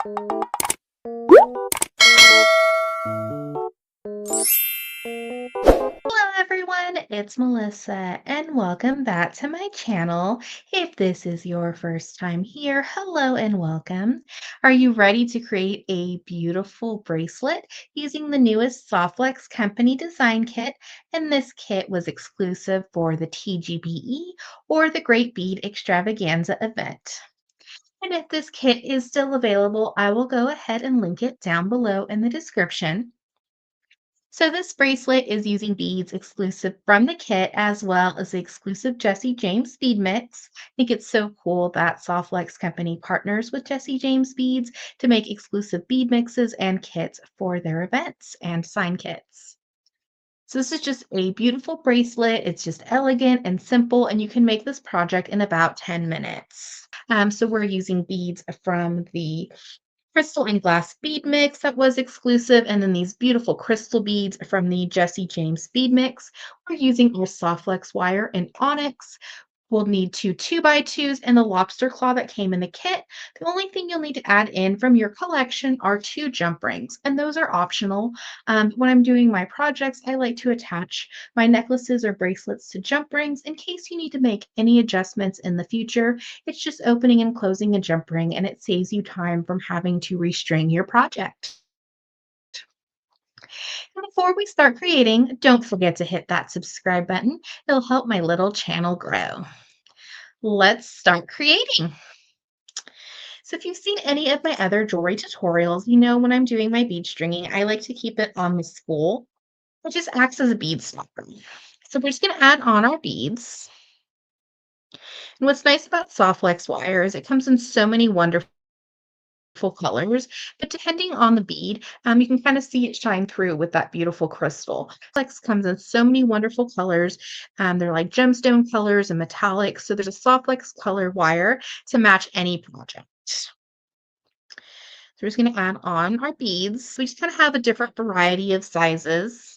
Hello everyone, it's Melissa and welcome back to my channel. If this is your first time here, hello and welcome. Are you ready to create a beautiful bracelet using the newest Softlex Company Design Kit? And this kit was exclusive for the TGBE or the Great Bead Extravaganza event. And if this kit is still available, I will go ahead and link it down below in the description. So this bracelet is using beads exclusive from the kit as well as the exclusive Jesse James bead mix. I think it's so cool that Softlex Company partners with Jesse James beads to make exclusive bead mixes and kits for their events and sign kits. So this is just a beautiful bracelet. It's just elegant and simple, and you can make this project in about 10 minutes. So we're using beads from the crystal and glass bead mix that was exclusive, and then these beautiful crystal beads from the Jesse James bead mix. We're using our Softlex wire and onyx. We'll need two 2x2s and the lobster claw that came in the kit. The only thing you'll need to add in from your collection are two jump rings, and those are optional. When I'm doing my projects, I like to attach my necklaces or bracelets to jump rings in case you need to make any adjustments in the future. It's just opening and closing a jump ring, and it saves you time from having to restring your project. And before we start creating, don't forget to hit that subscribe button. It'll help my little channel grow. Let's start creating. So if you've seen any of my other jewelry tutorials, you know when I'm doing my bead stringing, I like to keep it on the spool. It just acts as a bead stopper. So we're just going to add on our beads. And what's nice about Softlex wire is it comes in so many wonderful colors, but depending on the bead, you can kind of see it shine through with that beautiful crystal. Flex comes in so many wonderful colors. They're like gemstone colors and metallics. So there's a Softlex color wire to match any project. So we're just going to add on our beads. We just kind of have a different variety of sizes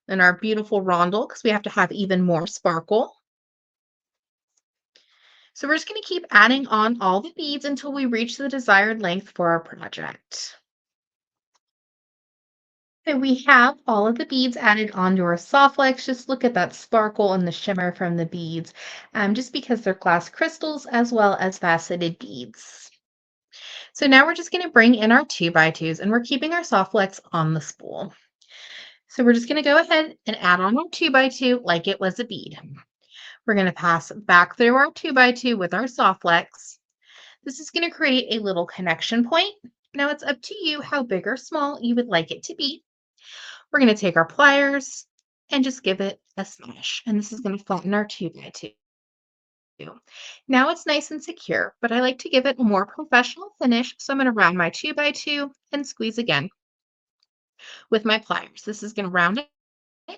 than our beautiful rondel because we have to have even more sparkle. So we're just going to keep adding on all the beads until we reach the desired length for our project. So we have all of the beads added onto our Softlex. Just look at that sparkle and the shimmer from the beads, just because they're glass crystals as well as faceted beads. So now we're just going to bring in our 2x2s, and we're keeping our Softlex on the spool. So we're just going to go ahead and add on our 2x2 like it was a bead. We're going to pass back through our 2x2 with our Softlex. This is going to create a little connection point. Now it's up to you how big or small you would like it to be. We're going to take our pliers and just give it a smash. And this is going to flatten our 2x2. Now it's nice and secure, but I like to give it a more professional finish. So I'm going to round my 2x2 and squeeze again with my pliers. This is going to round it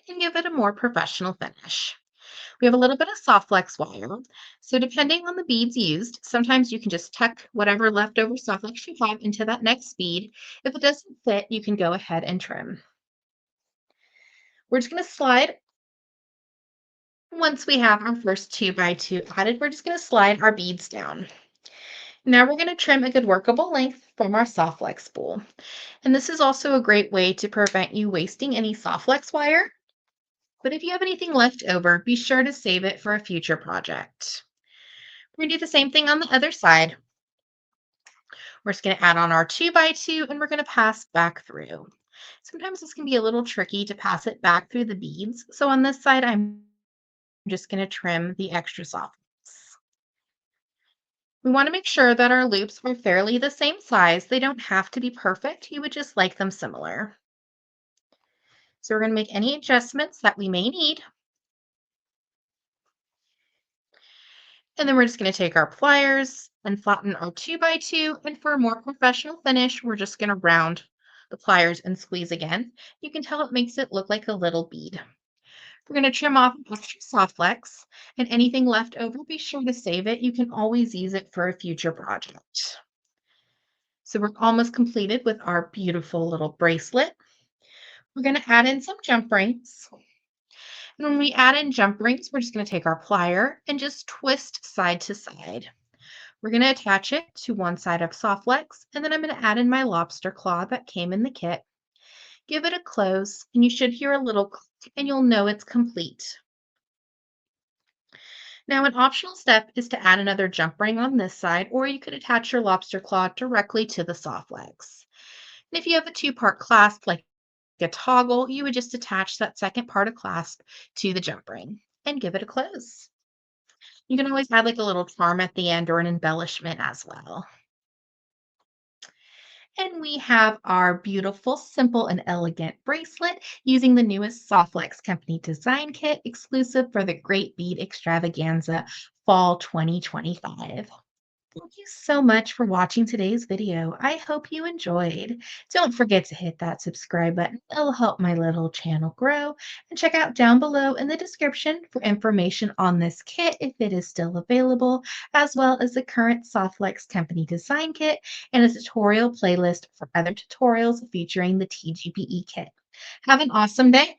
and give it a more professional finish. We have a little bit of Softlex wire. So depending on the beads used, sometimes you can just tuck whatever leftover Softlex you have into that next bead. If it doesn't fit, you can go ahead and trim. We're just going to slide. Once we have our first 2x2 added, we're just going to slide our beads down. Now we're going to trim a good workable length from our Softlex spool. And this is also a great way to prevent you wasting any Softlex wire. But if you have anything left over, be sure to save it for a future project. We're going to do the same thing on the other side. We're just going to add on our 2x2 and we're going to pass back through. Sometimes this can be a little tricky to pass it back through the beads. So on this side, I'm just going to trim the extra softness. We want to make sure that our loops are fairly the same size. They don't have to be perfect. You would just like them similar. So we're going to make any adjustments that we may need. And then we're just going to take our pliers and flatten our 2x2. And for a more professional finish, we're just going to round the pliers and squeeze again. You can tell it makes it look like a little bead. We're going to trim off extra Softlex, and anything left over, be sure to save it. You can always use it for a future project. So we're almost completed with our beautiful little bracelet. We're going to add in some jump rings. And when we add in jump rings, we're just going to take our plier and just twist side to side. We're going to attach it to one side of soft flex, and then I'm going to add in my lobster claw that came in the kit. Give it a close, and you should hear a little click, and you'll know it's complete. Now, an optional step is to add another jump ring on this side, or you could attach your lobster claw directly to the soft legs. And if you have a two-part clasp like a toggle, you would just attach that second part of clasp to the jump ring and give it a close. You can always add like a little charm at the end or an embellishment as well. And we have our beautiful, simple, and elegant bracelet using the newest Softlex Company Design Kit exclusive for the Great Bead Extravaganza Fall 2025. Thank you so much for watching today's video. I hope you enjoyed. Don't forget to hit that subscribe button. It'll help my little channel grow. And check out down below in the description for information on this kit if it is still available, as well as the current Softlex Company Design Kit and a tutorial playlist for other tutorials featuring the TGBE kit. Have an awesome day.